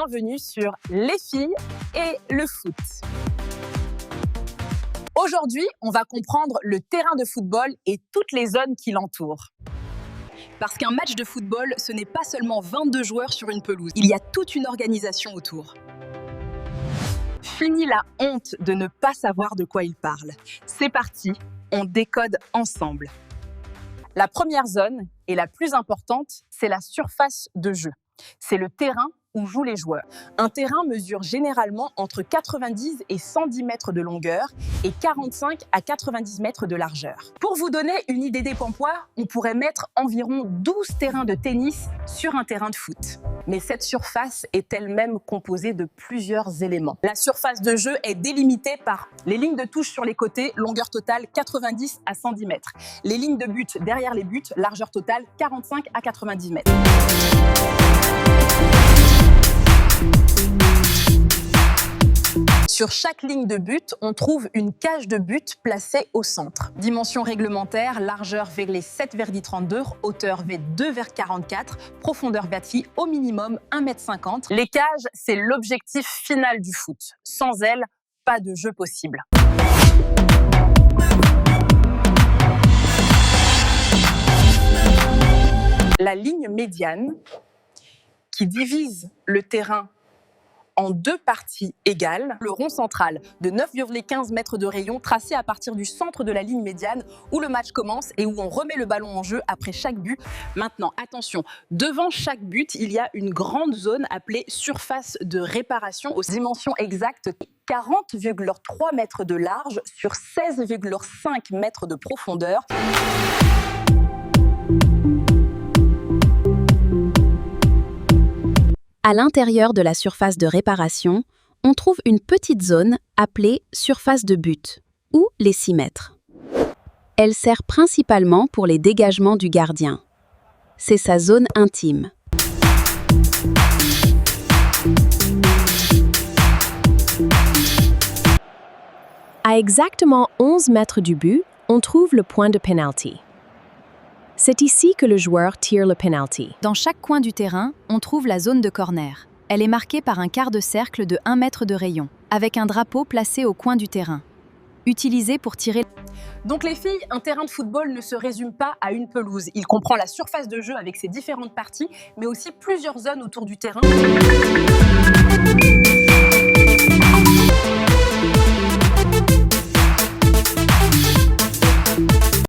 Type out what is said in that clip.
bienvenue sur Les filles et le foot. Aujourd'hui, on va comprendre le terrain de football et toutes les zones qui l'entourent. Parce qu'un match de football, ce n'est pas seulement 22 joueurs sur une pelouse, il y a toute une organisation autour. Fini la honte de ne pas savoir de quoi il parle. C'est parti, on décode ensemble. La première zone, et la plus importante, c'est la surface de jeu. C'est le terrain où jouent les joueurs. Un terrain mesure généralement entre 90 et 110 mètres de longueur et 45 à 90 mètres de largeur. Pour vous donner une idée des pampoirs, on pourrait mettre environ 12 terrains de tennis sur un terrain de foot. Mais cette surface est elle-même composée de plusieurs éléments. La surface de jeu est délimitée par les lignes de touche sur les côtés, longueur totale 90 à 110 mètres. Les lignes de but derrière les buts, largeur totale 45 à 90 mètres. Sur chaque ligne de but, on trouve une cage de but placée au centre. Dimension réglementaire, largeur V 7,32 m, hauteur V 2,44 m, profondeur VATI au minimum 1,50 m. Les cages, c'est l'objectif final du foot. Sans elles, pas de jeu possible. La ligne médiane, qui divise le terrain en deux parties égales, le rond central de 9,15 mètres de rayon tracé à partir du centre de la ligne médiane où le match commence et où on remet le ballon en jeu après chaque but. Maintenant, attention, devant chaque but, il y a une grande zone appelée surface de réparation aux dimensions exactes 40,3 mètres de large sur 16,5 mètres de profondeur. À l'intérieur de la surface de réparation, on trouve une petite zone appelée surface de but, ou les 6 mètres. Elle sert principalement pour les dégagements du gardien. C'est sa zone intime. À exactement 11 mètres du but, on trouve le point de penalty. C'est ici que le joueur tire le penalty. Dans chaque coin du terrain, on trouve la zone de corner. Elle est marquée par un quart de cercle de 1 mètre de rayon, avec un drapeau placé au coin du terrain, utilisé pour tirer. Donc les filles, un terrain de football ne se résume pas à une pelouse. Il comprend la surface de jeu avec ses différentes parties, mais aussi plusieurs zones autour du terrain.